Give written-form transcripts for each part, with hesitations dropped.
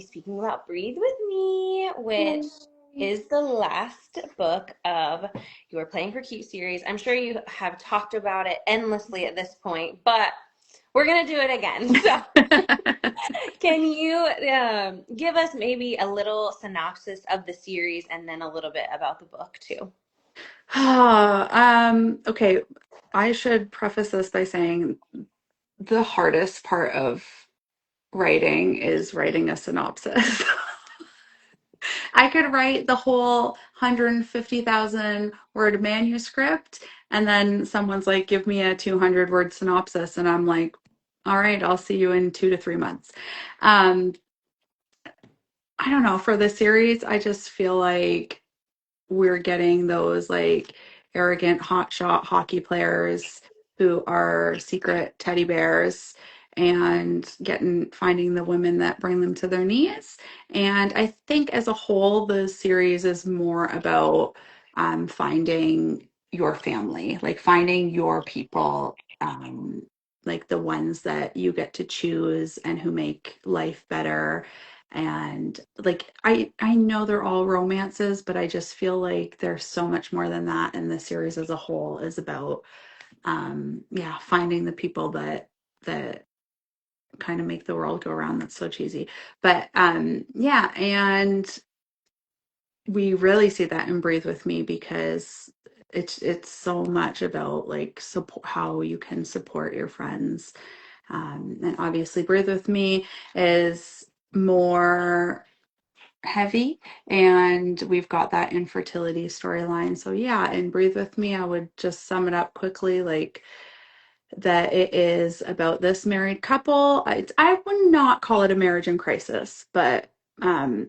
speaking about Breathe With Me, which is the last book of your Playing for Cute series. I'm sure you have talked about it endlessly at this point, but we're going to do it again. So, can you give us maybe a little synopsis of the series and then a little bit about the book, too? Okay. I should preface this by saying the hardest part of writing is writing a synopsis. I could write the whole 150,000 word manuscript, and then someone's like, give me a 200 word synopsis. And I'm like, all right, I'll see you in 2 to 3 months. Um, I don't know. For the series, I just feel like we're getting those like arrogant hotshot hockey players who are secret teddy bears and getting finding the women that bring them to their knees. And I think as a whole, the series is more about finding your family, like finding your people, like the ones that you get to choose and who make life better. And like I know they're all romances, but I just feel like there's so much more than that, and the series as a whole is about yeah, finding the people that kind of make the world go around. That's so cheesy. But yeah, and we really see that in Breathe With Me because it's so much about like support, how you can support your friends. And obviously Breathe With Me is more heavy, and we've got that infertility storyline. So yeah, and Breathe With Me, I would just sum it up quickly like that it is about this married couple. I would not call it a marriage in crisis, but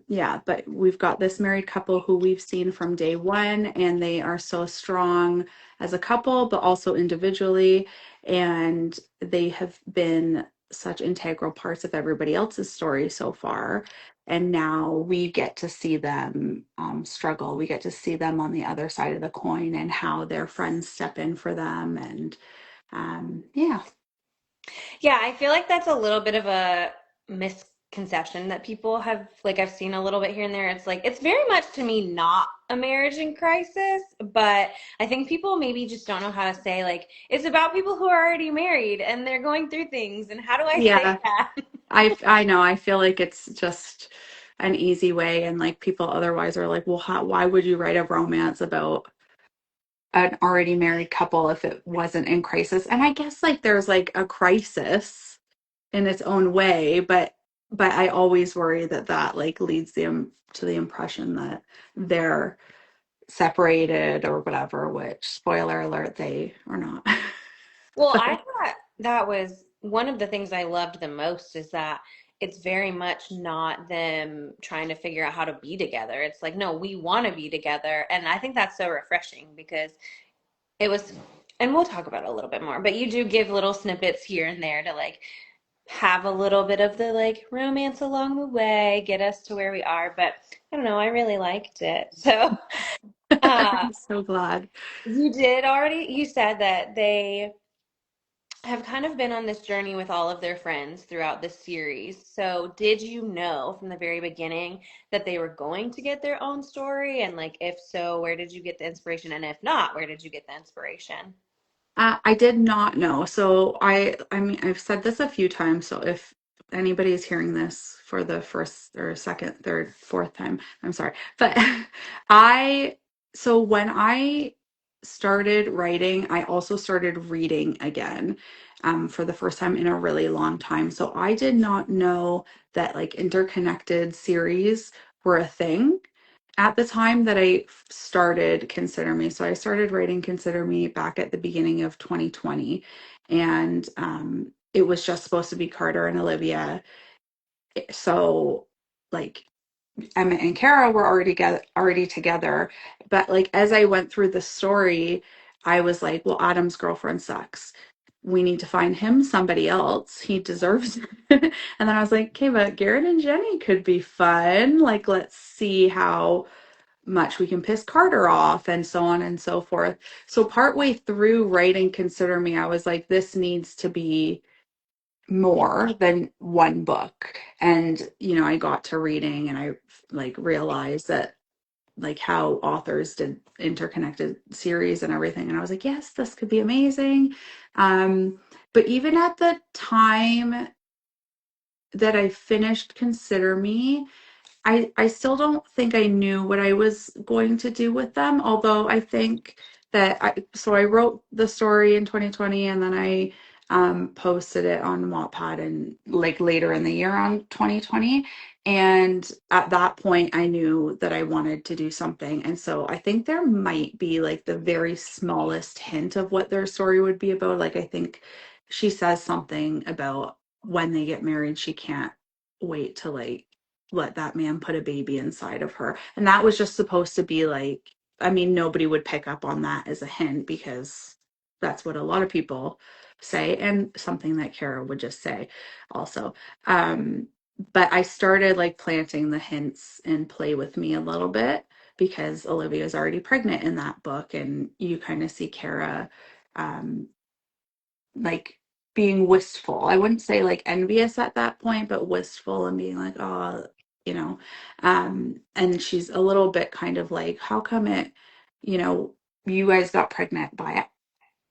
yeah, but we've got this married couple who we've seen from day one, and they are so strong as a couple, but also individually, and they have been such integral parts of everybody else's story so far. And now we get to see them struggle. We get to see them on the other side of the coin and how their friends step in for them. And yeah. Yeah, I feel like that's a little bit of a misconception that people have, like I've seen a little bit here and there. It's like, it's very much to me not a marriage in crisis, but I think people maybe just don't know how to say, like, it's about people who are already married and they're going through things. And how do I say Yeah, that? I know. I feel like it's just an easy way, and like people otherwise are like, well, why would you write a romance about an already married couple if it wasn't in crisis? And I guess like there's like a crisis in its own way, but I always worry that that like leads them to the impression that they're separated or whatever, which spoiler alert, they are not. Well, I But thought that was one of the things I loved the most is that it's very much not them trying to figure out how to be together. It's like, no, we want to be together. And I think that's so refreshing because it was, and we'll talk about it a little bit more, but you do give little snippets here and there to like have a little bit of the like romance along the way, get us to where we are. But I don't know, I really liked it. So, uh, I'm so glad. you did already, you said that they have kind of been on this journey with all of their friends throughout this series. So, did you know from the very beginning that they were going to get their own story? And, like, if so, where did you get the inspiration? And if not, where did you get the inspiration? I did not know. So I mean, I've said this a few times. So if anybody is hearing this for the first or second, third, fourth time, I'm sorry. But I, so when I started writing, I also started reading again, for the first time in a really long time. So I did not know that like interconnected series were a thing at the time that I started Consider Me. So I started writing Consider Me back at the beginning of 2020. And it was just supposed to be Carter and Olivia. So, like, Emma and Kara were already together. But, like, as I went through the story, I was like, well, Adam's girlfriend sucks. We need to find him somebody else. He deserves it. And then I was like, okay, but Garrett and Jenny could be fun. Like, let's see how much we can piss Carter off and so on and so forth. So partway through writing Consider Me, I was like, this needs to be more than one book. And, I got to reading and I like realized that like how authors did interconnected series and everything. And I was like, yes, this could be amazing. Um, but even at the time that I finished Consider Me, I still don't think I knew what I was going to do with them, although I think that I wrote the story in 2020 and then I posted it on Wattpad and like later in the year on 2020. And at that point, I knew that I wanted to do something. And so I think there might be like the very smallest hint of what their story would be about. Like, I think she says something about when they get married, she can't wait to like let that man put a baby inside of her. And that was just supposed to be like, I mean, nobody would pick up on that as a hint because that's what a lot of people say, and something that Kara would just say also. Um, but I started like planting the hints and Play With Me a little bit because Olivia's already pregnant in that book, and you kind of see Kara um, like being wistful. I wouldn't say like envious at that point, but wistful and being like, oh, you know, and she's a little bit kind of like, how come you know, you guys got pregnant by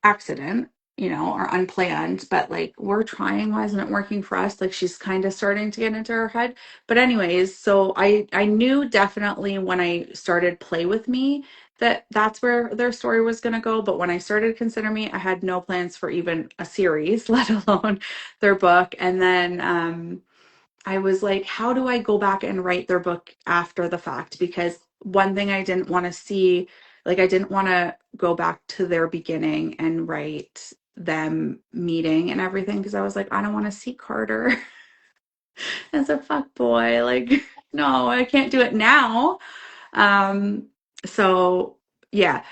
accident, or unplanned, but like we're trying, why isn't it working for us? Like she's kind of starting to get into her head. But anyways, so I knew definitely when I started Play With Me that that's where their story was going to go. But when I started Consider Me, I had no plans for even a series, let alone their book. And then I was like, how do I go back and write their book after the fact? Because one thing I didn't want to see, like, I didn't want to go back to their beginning and write them meeting and everything because I was like, I don't want to see Carter as a fuck boy. Like, no, I can't do it now. Um, so yeah,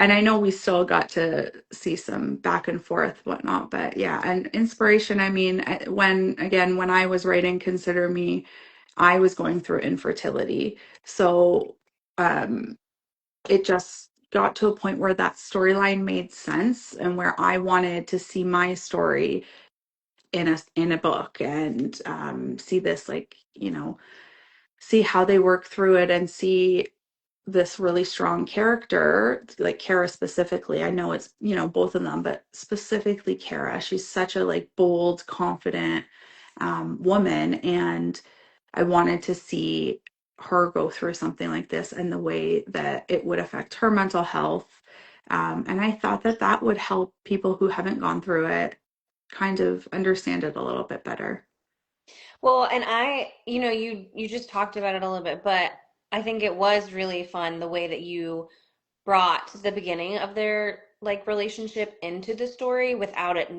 and I know we still got to see some back and forth, whatnot, but yeah, and inspiration. I mean, when I was writing Consider Me, I was going through infertility. So um, it just got to a point where that storyline made sense and where I wanted to see my story in a book and see this, like, see how they work through it and see this really strong character, like Kara specifically. I know it's, both of them, but specifically Kara. She's such a like bold, confident woman. And I wanted to see her go through something like this and the way that it would affect her mental health. And I thought that that would help people who haven't gone through it kind of understand it a little bit better. Well, and you just talked about it a little bit, but I think it was really fun the way that you brought the beginning of their like relationship into the story without it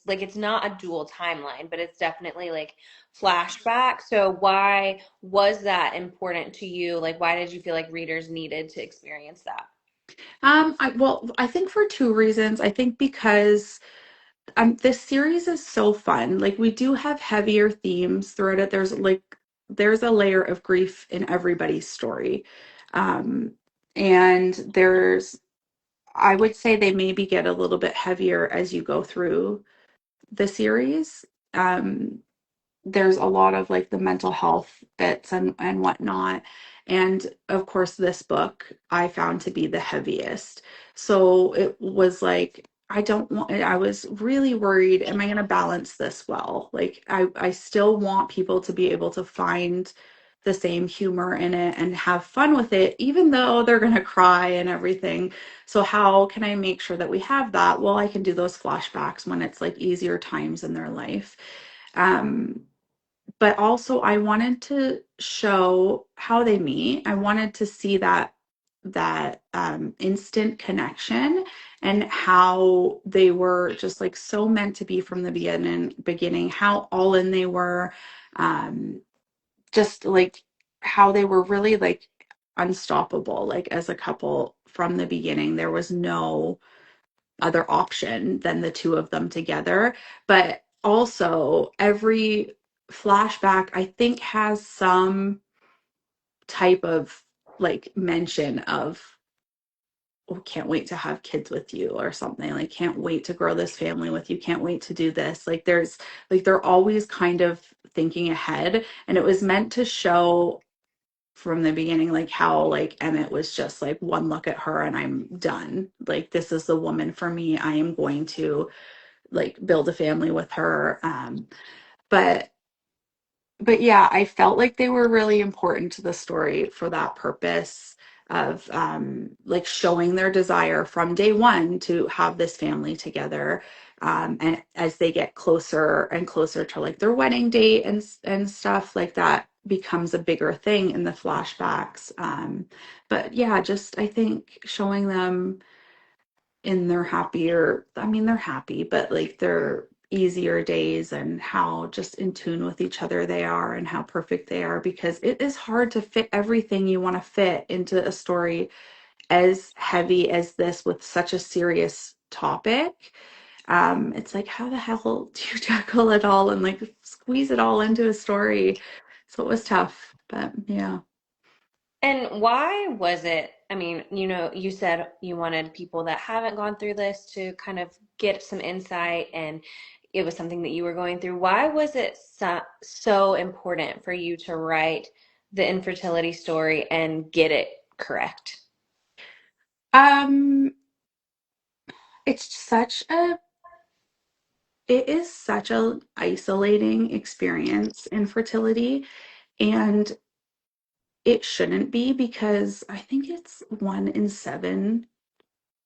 like it's not a dual timeline, but it's definitely like flashback. So why was that important to you? Like why did you feel like readers needed to experience that? I think for two reasons. I think because this series is so fun. Like we do have heavier themes throughout it. There's a layer of grief in everybody's story. Um, and I would say they maybe get a little bit heavier as you go through the series. Um, there's a lot of like the mental health bits and whatnot. And of course, this book I found to be the heaviest. So it was like, I was really worried, am I going to balance this well? Like, I still want people to be able to find the same humor in it and have fun with it, even though they're going to cry and everything. So, how can I make sure that we have that? Well, I can do those flashbacks when it's like easier times in their life. Um, but also I wanted to show how they meet. I wanted to see that instant connection and how they were just like so meant to be from the beginning, how all in they were, um, just like how they were really like unstoppable, like as a couple from the beginning. There was no other option than the two of them together. But also, every flashback, I think, has some type of like mention of oh, can't wait to have kids with you or something. Like, can't wait to grow this family with you. Can't wait to do this. Like, there's like they're always kind of thinking ahead. And it was meant to show from the beginning, like how like Emmett was just like one look at her and I'm done. Like, this is the woman for me. I am going to like build a family with her. But but yeah, I felt like they were really important to the story for that purpose of like showing their desire from day one to have this family together. And as they get closer and closer to like their wedding date and stuff like that becomes a bigger thing in the flashbacks. But yeah, just I think showing them in their happier, I mean, they're happy, but like their easier days and how just in tune with each other they are and how perfect they are, because it is hard to fit everything you want to fit into a story as heavy as this with such a serious topic. It's like, how the hell do you tackle it all and like squeeze it all into a story? So it was tough, but yeah. And why was it? I mean, you said you wanted people that haven't gone through this to kind of get some insight, and it was something that you were going through. Why was it so important for you to write the infertility story and get it correct? Um, it's such a it is such a isolating experience, infertility, and it shouldn't be, because I think it's 1 in 7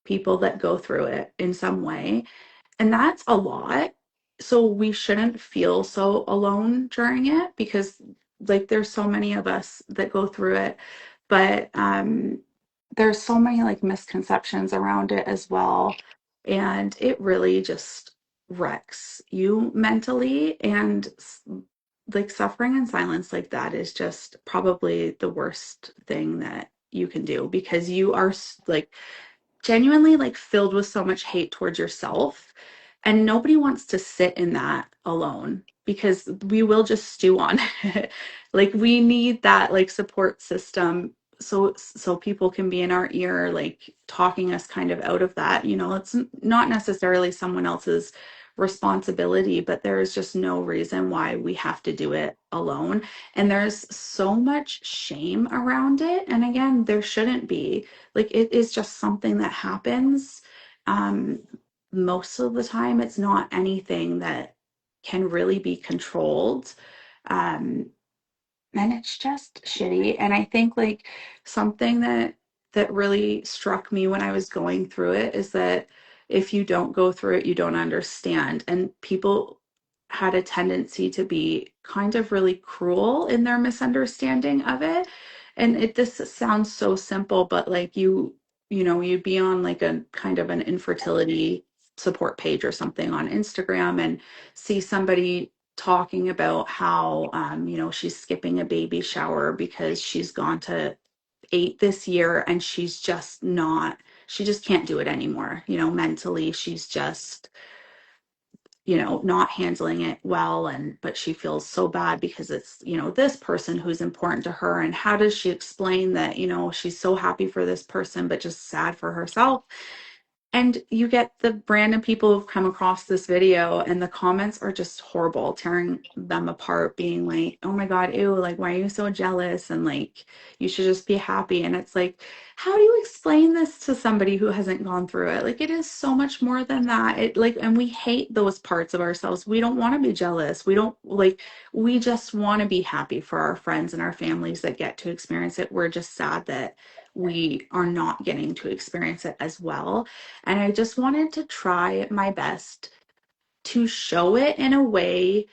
people that go through it in some way. And that's a lot. So we shouldn't feel so alone during it, because like there's so many of us that go through it. But there's so many like misconceptions around it as well. And it really just wrecks you mentally. And like suffering in silence like that is just probably the worst thing that you can do, because you are like genuinely like filled with so much hate towards yourself, and nobody wants to sit in that alone, because we will just stew on it. Like, we need that like support system, so people can be in our ear like talking us kind of out of that. It's not necessarily someone else's responsibility, but there is just no reason why we have to do it alone. And there's so much shame around it, and again, there shouldn't be. Like, it is just something that happens. Um, Most of the time, it's not anything that can really be controlled. Um, and it's just shitty. And I think like something that really struck me when I was going through it is that if you don't go through it, you don't understand. And people had a tendency to be kind of really cruel in their misunderstanding of it. And this sounds so simple, but like you'd be on like a kind of an infertility support page or something on Instagram and see somebody talking about how she's skipping a baby shower because she's gone to 8 this year, and she just can't do it anymore. Mentally she's just not handling it well, and but she feels so bad because it's this person who's important to her, and how does she explain that she's so happy for this person but just sad for herself? And you get the random people who've come across this video, and the comments are just horrible, tearing them apart, being like, oh my God, ew, like, why are you so jealous? And like, you should just be happy. And it's like, how do you explain this to somebody who hasn't gone through it? Like, it is so much more than that. It like, and we hate those parts of ourselves. We don't want to be jealous. We don't like, we just want to be happy for our friends and our families that get to experience it. We're just sad that we are not getting to experience it as well. And I just wanted to try my best to show it in a way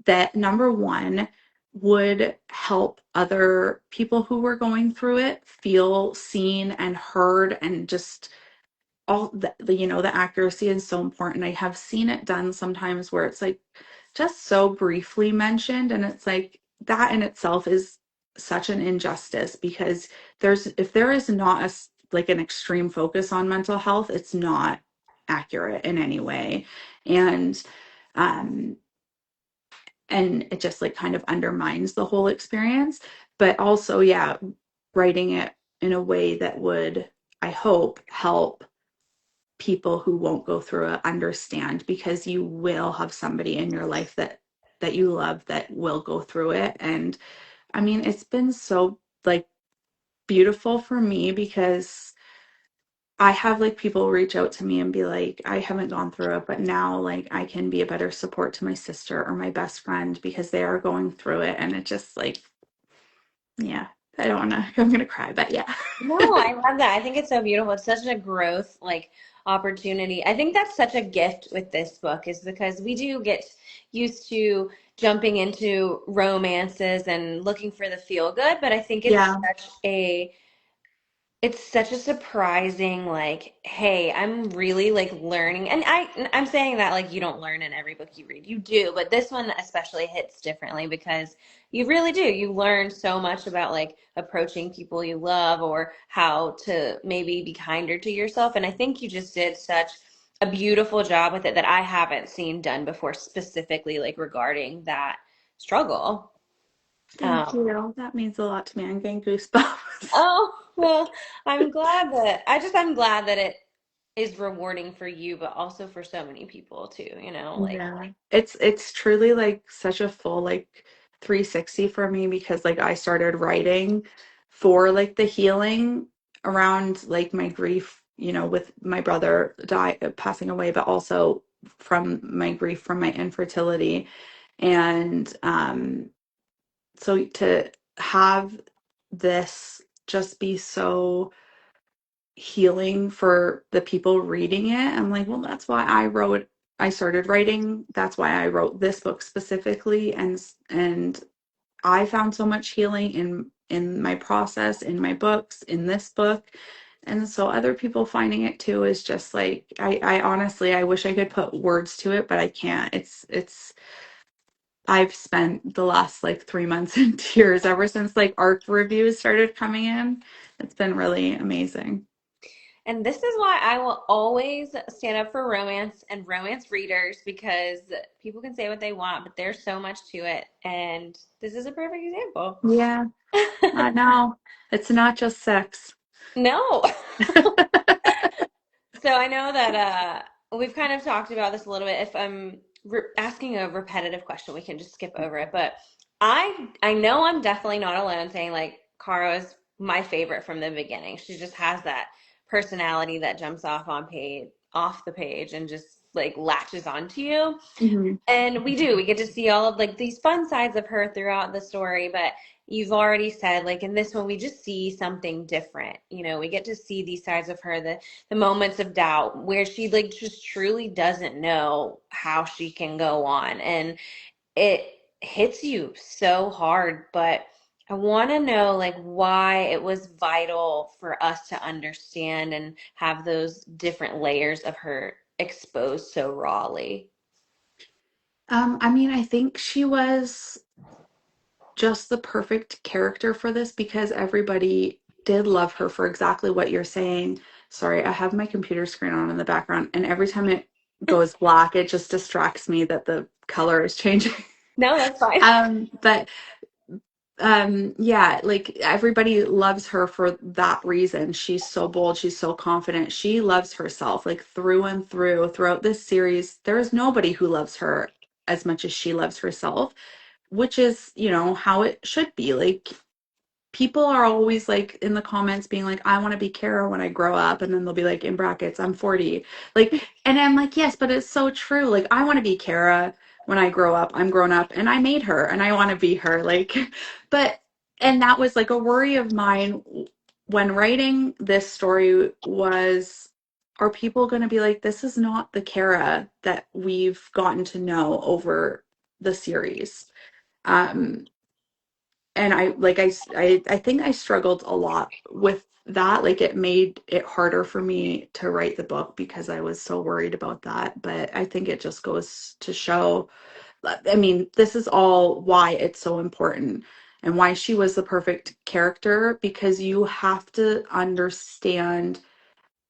that, number one, would help other people who were going through it feel seen and heard, and just all the accuracy is so important. I have seen it done sometimes where it's like just so briefly mentioned, and it's like that in itself is such an injustice, because if there is not like an extreme focus on mental health, it's not accurate in any way. And um and it just like kind of undermines the whole experience. But also, yeah, writing it in a way that would I hope, help people who won't go through it understand, because you will have somebody in your life that you love that will go through it. And I mean, it's been so like beautiful for me because I have like people reach out to me and be like, I haven't gone through it, but now like I can be a better support to my sister or my best friend because they are going through it. And it just like, yeah, I don't wanna, I'm gonna cry, but yeah. No, I love that. I think it's so beautiful. It's such a growth like opportunity. I think that's such a gift with this book is because we do get used to jumping into romances and looking for the feel good, but I think Yeah. it's such a surprising like, hey, I'm really like learning. And I'm saying that like you don't learn in every book you read. You do, but this one especially hits differently because you really do. You learn so much about like approaching people you love or how to maybe be kinder to yourself. And I think you just did such a beautiful job with it that I haven't seen done before, specifically like regarding that struggle. Thank Um, you. That means a lot to me. I'm getting goosebumps. Oh, well, I'm glad that it is rewarding for you, but also for so many people too, you know, like Yeah. It's truly like such a full like 360 for me because like I started writing for like the healing around like my grief, with my brother passing away, but also from my grief from my infertility. And so to have this just be so healing for the people reading it. I'm like, well, that's why I started writing. That's why I wrote this book specifically. And I found so much healing in my process, in my books, in this book. And so other people finding it too is just like, I honestly, I wish I could put words to it, but I can't. I've spent the last like 3 months in tears ever since like ARC reviews started coming in. It's been really amazing. and this is why I will always stand up for romance and romance readers because people can say what they want, but there's so much to it, and this is a perfect example. Yeah. I know. It's not just sex. No. So I know that we've kind of talked about this a little bit. If I'm asking a repetitive question, we can just skip over it. But I know I'm definitely not alone saying like Caro is my favorite from the beginning. She just has that personality that jumps off the page and just like latches onto you. Mhm. And we get to see all of like these fun sides of her throughout the story, but you've already said like in this one we just see something different. You know, we get to see these sides of her, the moments of doubt where she like just truly doesn't know how she can go on. And it hits you so hard, but I want to know like why it was vital for us to understand and have those different layers of her exposed so rawly. I mean, I think she was just the perfect character for this because everybody did love her for exactly what you're saying. Sorry, I have my computer screen on in the background, and every time it goes black, it just distracts me that the color is changing. No, that's fine. But yeah, like everybody loves her for that reason. She's so bold, she's so confident, she loves herself like through and through. Throughout this series there is nobody who loves her as much as she loves herself, which is, how it should be. Like, people are always like in the comments being like, I want to be Kara when I grow up, and then they'll be like in brackets, I'm 40. Like, and I'm like, yes, but it's so true. Like, I want to be Kara when I grow up. I'm grown up and I made her and I want to be her. Like, but and that was like a worry of mine when writing this story was, are people going to be like, this is not the Kara that we've gotten to know over the series? Um, and I think I struggled a lot with that. Like, it made it harder for me to write the book because I was so worried about that. But I think it just goes to show, I mean, this is all why it's so important and why she was the perfect character, because you have to understand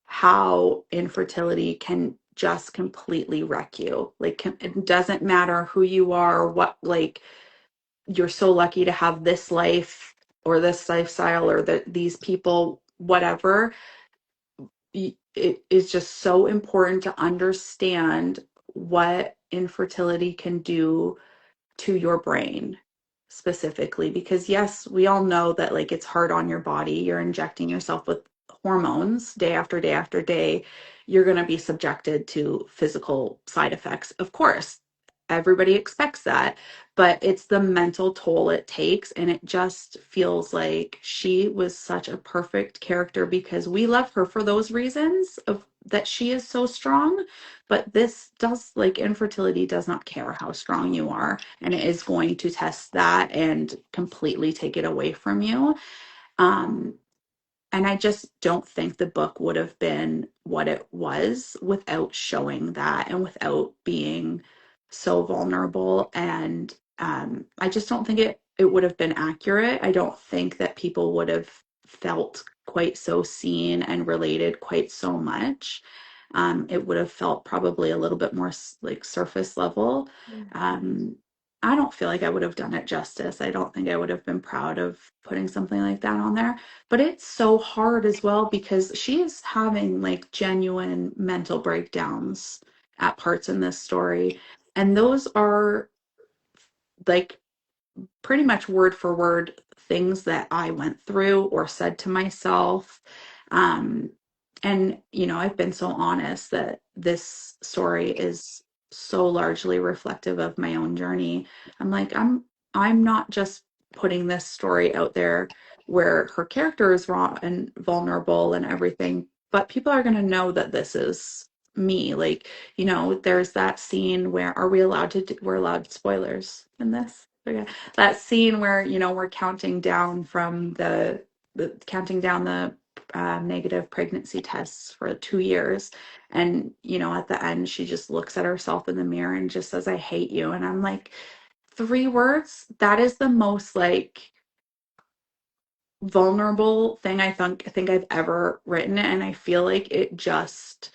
how infertility can just completely wreck you. Like, it doesn't matter who you are or what, like, you're so lucky to have this life or this lifestyle or these people, whatever. it is just so important to understand what infertility can do to your brain specifically, because yes, we all know that like it's hard on your body. You're injecting yourself with hormones day after day after day. You're going to be subjected to physical side effects, of course. Everybody expects that, but it's the mental toll it takes. And it just feels like she was such a perfect character because we love her for those reasons of that she is so strong. But this does, like, infertility does not care how strong you are, and it is going to test that and completely take it away from you. Um, and I just don't think the book would have been what it was without showing that and without being so vulnerable. And I just don't think it would have been accurate. I don't think that people would have felt quite so seen and related quite so much. It would have felt probably a little bit more like surface level. Um, I don't feel like I would have done it justice. I don't think I would have been proud of putting something like that on there. But it's so hard as well because she is having like genuine mental breakdowns at parts in this story. And those are like pretty much word for word things that I went through or said to myself. Um, and, you know, I've been so honest that this story is so largely reflective of my own journey. I'm like, I'm not just putting this story out there where her character is raw and vulnerable and everything, but people are going to know that this is me. Like, you know, there's that scene where are we allowed to we're allowed spoilers in this? Okay, that scene where you know we're counting down from the counting down the negative pregnancy tests for 2 years, and you know at the end she just looks at herself in the mirror and just says I hate you, and I'm like, 3 words, that is the most like vulnerable thing I think I've ever written, and I feel like it just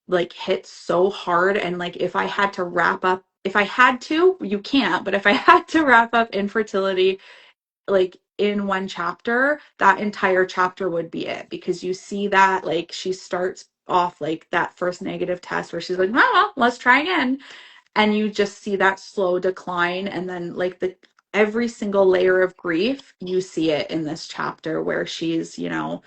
like hit so hard. And like if I had to wrap up, if I had to, you can't, but if I had to wrap up infertility like in one chapter, that entire chapter would be it, because you see that like she starts off like that first negative test where she's like, oh, well, let's try again, and you just see that slow decline, and then like the every single layer of grief you see it in this chapter where she's, you know,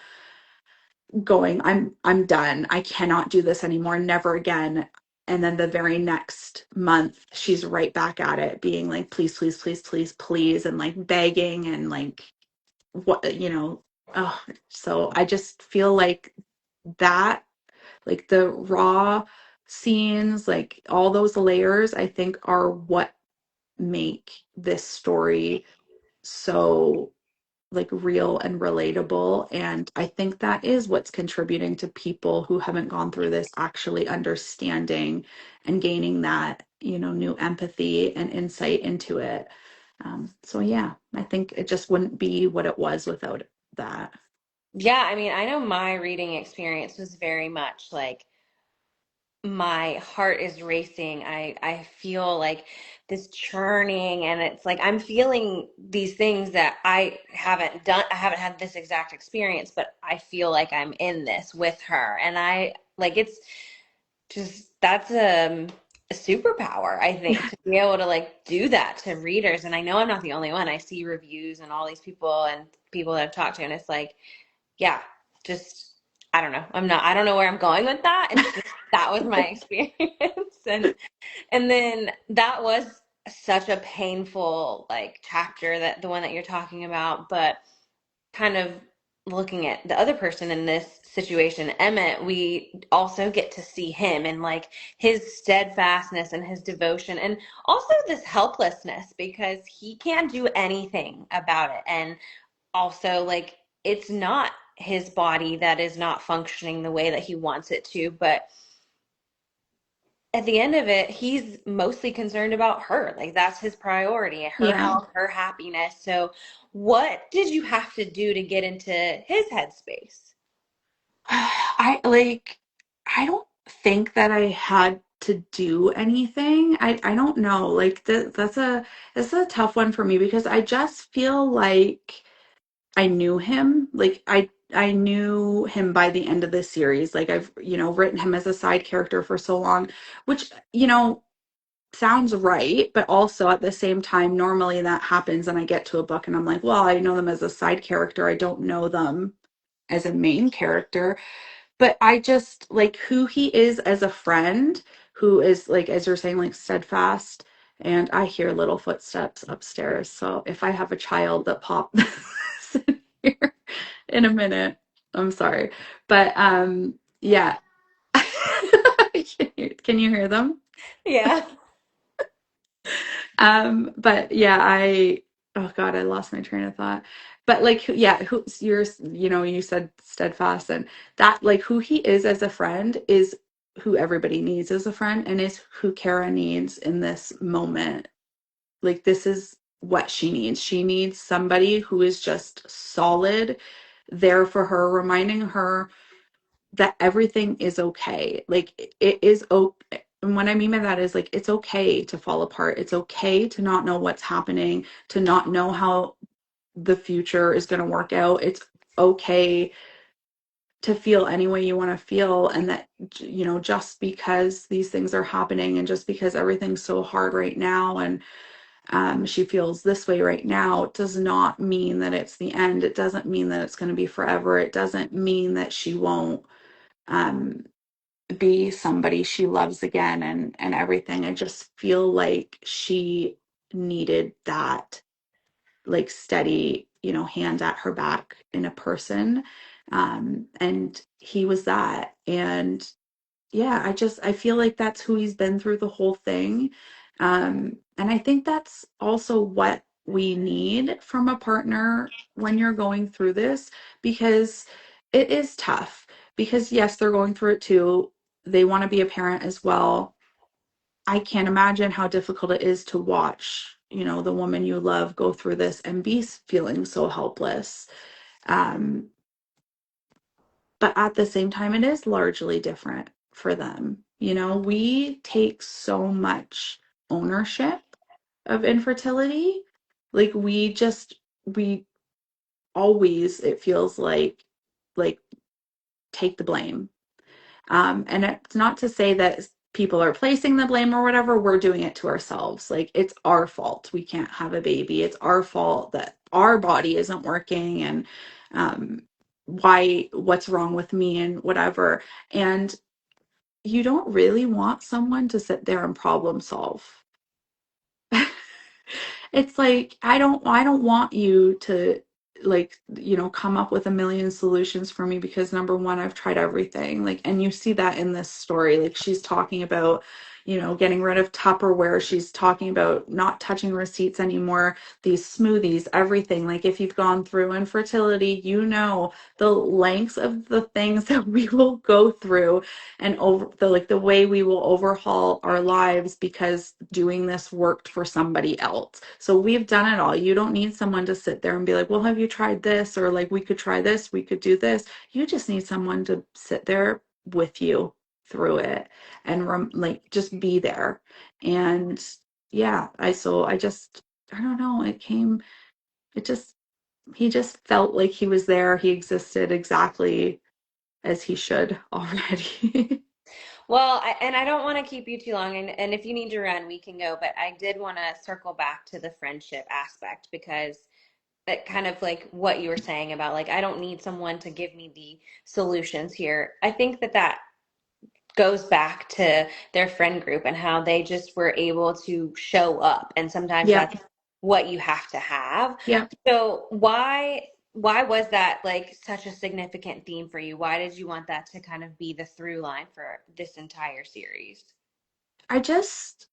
going, I'm done. I cannot do this anymore. Never again. And then the very next month, she's right back at it, being like, please, please, please, please, please, and like begging and like what, you know. Oh, so I just feel like that, like the raw scenes, like all those layers, I think are what make this story so like real and relatable. And I think that is what's contributing to people who haven't gone through this actually understanding and gaining that, you know, new empathy and insight into it. So yeah, I think it just wouldn't be what it was without that. Yeah, I mean, I know my reading experience was very much like my heart is racing. I feel like this churning, and it's like I'm feeling these things that I haven't done. I haven't had this exact experience, but I feel like I'm in this with her, and I like it's just that's a superpower, I think, to be able to like do that to readers. And I know I'm not the only one. I see reviews and all these people and people that I've talked to, and it's like, yeah, just I don't know. I don't know where I'm going with that. It's just that was my experience. And then that was such a painful like chapter, that the one that you're talking about, but kind of looking at the other person in this situation, Emmett, we also get to see him and like his steadfastness and his devotion, and also this helplessness because he can't do anything about it. And also, like, it's not his body that is not functioning the way that he wants it to, but at the end of it, he's mostly concerned about her. Like that's his priority, her Yeah. health, her happiness. So, what did you have to do to get into his headspace? I like, I don't think that I had to do anything. I don't know. Like that's a tough one for me because I just feel like I knew him. Like I knew him by the end of the series. Like I've, written him as a side character for so long, which, sounds right, but also at the same time, normally that happens and I get to a book and I'm like, well, I know them as a side character. I don't know them as a main character. But I just like who he is as a friend, who is like, as you're saying, like steadfast. And I hear little footsteps upstairs. So if I have a child that pops in here in a minute, I'm sorry. But yeah. Can you hear them? Yeah. But yeah, oh God, I lost my train of thought. But like, yeah, you said steadfast, and that, like, who he is as a friend is who everybody needs as a friend, and is who Kara needs in this moment. Like, this is what she needs. She needs somebody who is just solid, there for her, reminding her that everything is okay. Like it is okay. And what I mean by that is like it's okay to fall apart. It's okay to not know what's happening, to not know how the future is going to work out. It's okay to feel any way you want to feel, and that just because these things are happening and just because everything's so hard right now, and she feels this way right now, does not mean that it's the end. It doesn't mean that it's going to be forever. It doesn't mean that she won't um be somebody she loves again, and everything. I just feel like she needed that, like, steady, hand at her back in a person. And he was that. And yeah, I feel like that's who he's been through the whole thing. And I think that's also what we need from a partner when you're going through this, because it is tough. Because yes, they're going through it too. They want to be a parent as well. I can't imagine how difficult it is to watch, the woman you love go through this and be feeling so helpless. Um, but at the same time, it is largely different for them. We take so much ownership of infertility. Like we always, it feels like take the blame. And it's not to say that people are placing the blame or whatever. We're doing it to ourselves. Like, it's our fault we can't have a baby. It's our fault that our body isn't working, and um, what's wrong with me and whatever. And you don't really want someone to sit there and problem solve. It's like I don't want you to, like, come up with a million solutions for me, because number one, I've tried everything. Like, and you see that in this story. Like, she's talking about, getting rid of Tupperware. She's talking about not touching receipts anymore, these smoothies, everything. Like, if you've gone through infertility, the lengths of the things that we will go through, and over the way we will overhaul our lives because doing this worked for somebody else. So we've done it all. You don't need someone to sit there and be like, well, have you tried this? Or like, we could try this, we could do this. You just need someone to sit there with you through it, and like, just be there. And yeah, I don't know, it just he just felt like he was there. He existed exactly as he should already. Well, and I don't want to keep you too long, and if you need to run, we can go. But I did want to circle back to the friendship aspect, because that kind of like what you were saying about, like, I don't need someone to give me the solutions here. I think that goes back to their friend group and how they just were able to show up. And sometimes Yep. that's what you have to have. Yep. So why was that like such a significant theme for you? Why did you want that to kind of be the through line for this entire series? I just,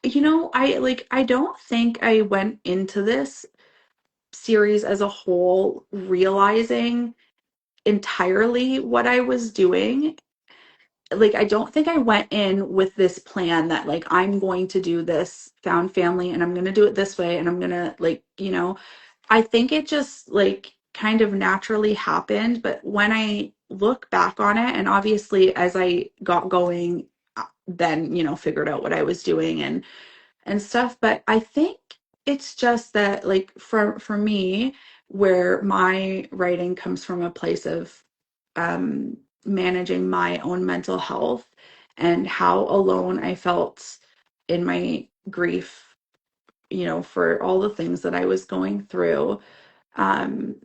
I don't think I went into this series as a whole realizing entirely what I was doing. Like, I don't think I went in with this plan that, like, I'm going to do this found family and I'm going to do it this way, and I'm going to, like, I think it just, like, kind of naturally happened. But when I look back on it, and obviously as I got going, then, figured out what I was doing and stuff. But I think it's just that, like, for me, where my writing comes from a place of managing my own mental health and how alone I felt in my grief, for all the things that I was going through, um,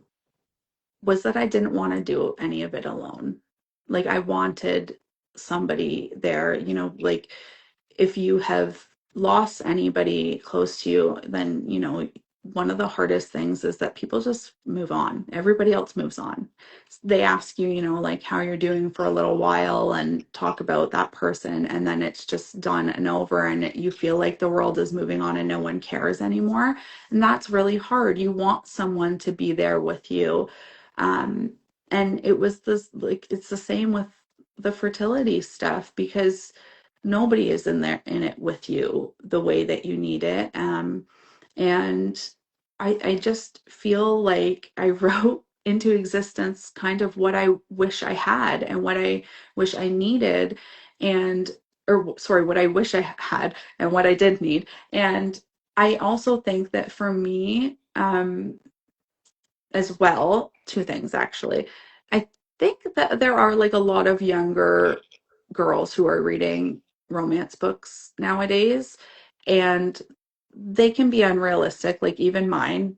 was that I didn't want to do any of it alone. Like I wanted somebody there, like if you have lost anybody close to you, then, one of the hardest things is that people just move on. Everybody else moves on. They ask you, like how you're doing for a little while and talk about that person, and then it's just done and over, and you feel like the world is moving on and no one cares anymore. And that's really hard. You want someone to be there with you. Um, and it was this, like, it's the same with the fertility stuff because nobody is in it with you the way that you need it. And I just feel like I wrote into existence kind of what I wish I had and what I wish I needed, and or sorry, what I wish I had and what I did need. And I also think that for me, as well, two things actually. I think that there are like a lot of younger girls who are reading romance books nowadays, and they can be unrealistic. Like even mine,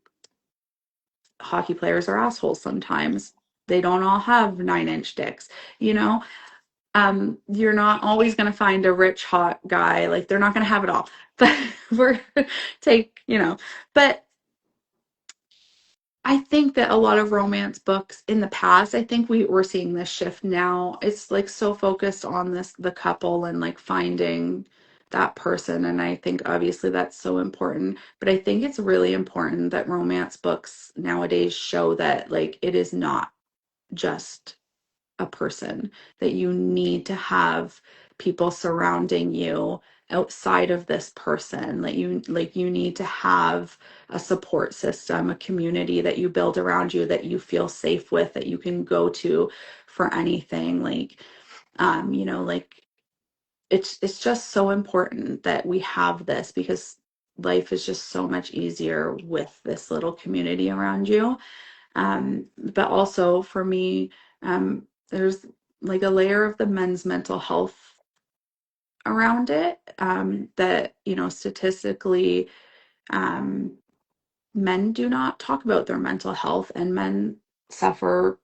hockey players are assholes sometimes. They don't all have 9-inch dicks, you know? You're not always going to find a rich, hot guy. Like they're not going to have it all. But we're but I think that a lot of romance books in the past, I think we're seeing this shift now. It's like so focused on the couple and like finding that person. And I think obviously that's so important. But I think it's really important that romance books nowadays show that like it is not just a person, that you need to have people surrounding you outside of this person, that you need to have a support system, a community that you build around you, that you feel safe with, that you can go to for anything. Like like it's just so important that we have this because life is just so much easier with this little community around you. But also for me, there's like a layer of the men's mental health around it, that, statistically, um, men do not talk about their mental health, and men suffer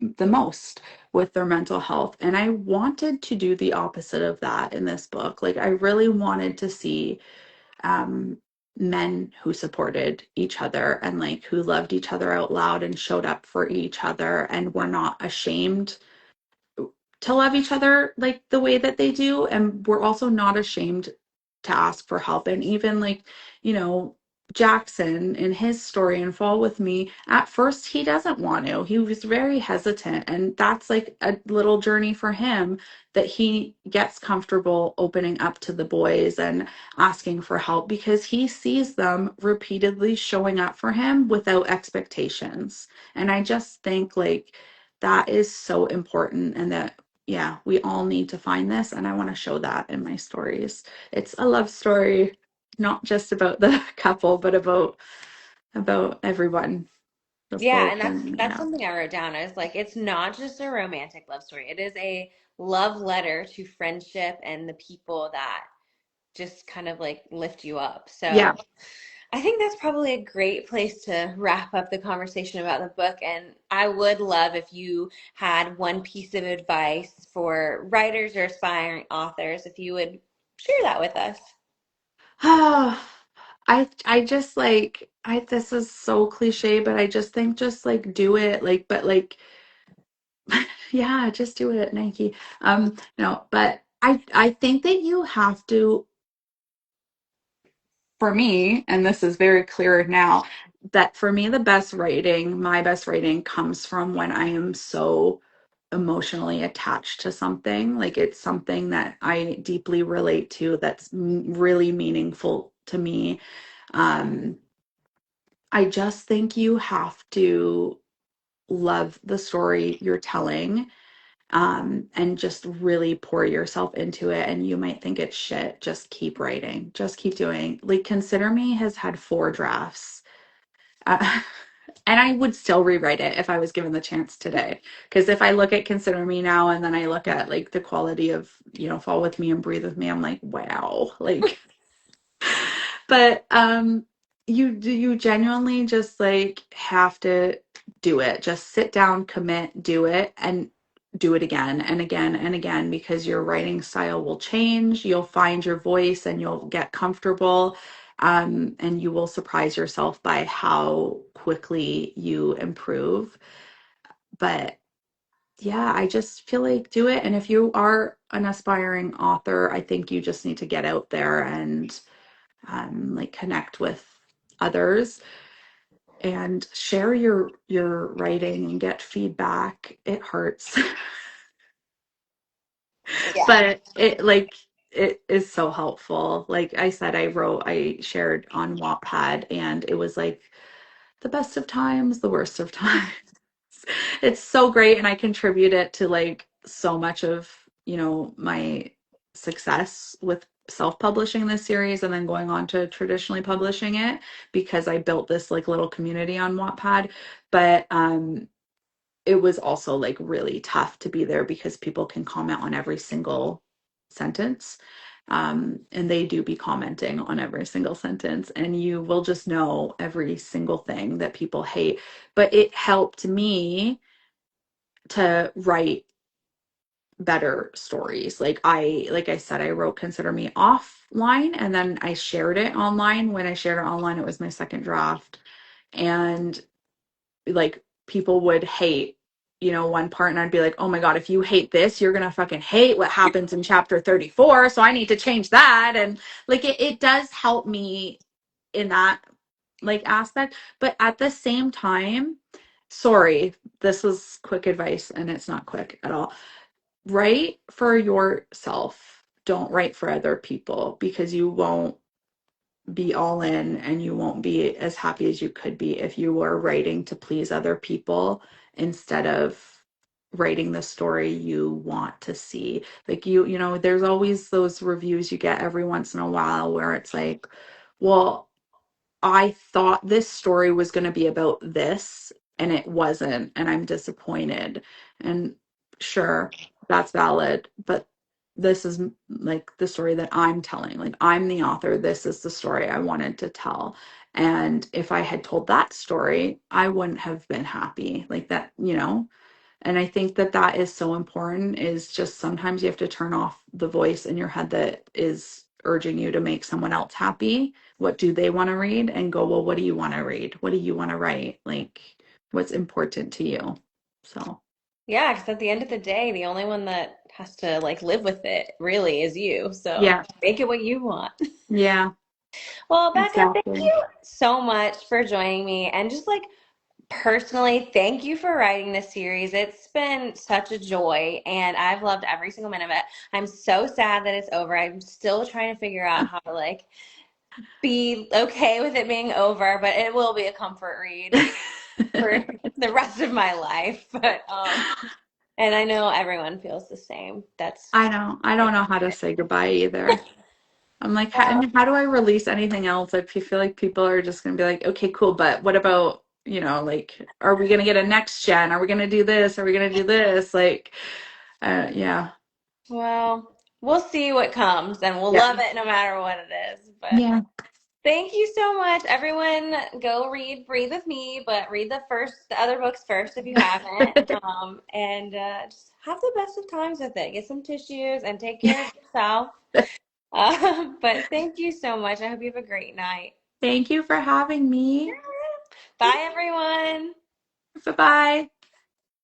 the most with their mental health. And I wanted to do the opposite of that in this book. Like, I really wanted to see um, men who supported each other and like who loved each other out loud and showed up for each other and were not ashamed to love each other like the way that they do, and we're also not ashamed to ask for help. And even like, you know Jackson in his story in Fall With Me, at first he doesn't want to, he was very hesitant, and that's like a little journey for him, that he gets comfortable opening up to the boys and asking for help because he sees them repeatedly showing up for him without expectations. And I just think like that is so important, and that, yeah, we all need to find this, and I want to show that in my stories. It's a love story, not just about the couple, but about everyone, the Yeah, four and that's yeah. something I wrote down. I was like, it's not just a romantic love story. It is a love letter to friendship and the people that just kind of like lift you up. Yeah. So I think that's probably a great place to wrap up the conversation about the book. And I would love if you had one piece of advice for writers or aspiring authors, if you would share that with us. I just like I this is so cliche, but I just think just like do it, like, but like yeah, just do it, Nike. No, but I think that you have to, for me, and this is very clear now, that for me, my best writing comes from when I am so emotionally attached to something. Like it's something that I deeply relate to, that's really meaningful to me. Um, I just think you have to love the story you're telling, and just really pour yourself into it. And you might think it's shit. Just keep writing. Just keep doing. Like, Consider Me has had 4 drafts. Uh, And I would still rewrite it if I was given the chance today. Because if I look at Consider Me now and then I look at like the quality of, Fall With Me and Breathe With Me, I'm like, wow. Like, but you genuinely just like have to do it. Just sit down, commit, do it, and do it again and again and again, because your writing style will change. You'll find your voice and you'll get comfortable. And you will surprise yourself by how quickly you improve. But yeah, I just feel like do it. And if you are an aspiring author, I think you just need to get out there and like connect with others and share your writing and get feedback. It hurts, Yeah. but it is so helpful. Like I said, I shared on Wattpad, and it was like the best of times, the worst of times. It's so great, and I contribute it to like so much of, my success with self-publishing this series and then going on to traditionally publishing it, because I built this like little community on Wattpad. But it was also like really tough to be there because people can comment on every single sentence. And they do be commenting on every single sentence, and you will just know every single thing that people hate. But it helped me to write better stories. Like I said, I wrote Consider Me offline, and then I shared it online. When I shared it online, it was my second draft. And like people would hate, one part, and I'd be like, oh my God, if you hate this, you're gonna fucking hate what happens in chapter 34. So I need to change that. And like it does help me in that like aspect. But at the same time, sorry, this was quick advice and it's not quick at all. Write for yourself. Don't write for other people, because you won't be all in and you won't be as happy as you could be if you were writing to please other people instead of writing the story you want to see. Like there's always those reviews you get every once in a while where it's like, well, I thought this story was going to be about this and it wasn't, and I'm disappointed. And sure, that's valid, but this is like the story that I'm telling. Like I'm the author. This is the story I wanted to tell. And if I had told that story, I wouldn't have been happy like that. And I think that that is so important, is just sometimes you have to turn off the voice in your head that is urging you to make someone else happy. What do they want to read? And go, well, what do you want to read? What do you want to write? Like, what's important to you? So, Yeah, because at the end of the day, the only one that has to like live with it really is you. So yeah, make it what you want. yeah, Well, Becca, thank exactly. you so much for joining me. And just like personally, thank you for writing this series. It's been such a joy, and I've loved every single minute of it. I'm so sad that it's over. I'm still trying to figure out how to like be okay with it being over, but it will be a comfort read for the rest of my life. But and I know everyone feels the same. That's I know. I don't know how to say goodbye either. I'm like, well, how do I release anything else? I feel like people are just going to be like, okay, cool, but what about, like, are we going to get a next gen? Are we going to do this? Are we going to do this? Like, yeah, well, we'll see what comes, and we'll yeah, love it no matter what it is. But yeah. thank you so much, everyone. Go read Breathe with Me, but read the other books first if you haven't. And just have the best of times with it. Get some tissues and take care of yourself. But thank you so much. I hope you have a great night. Thank you for having me. Bye, everyone. Bye bye.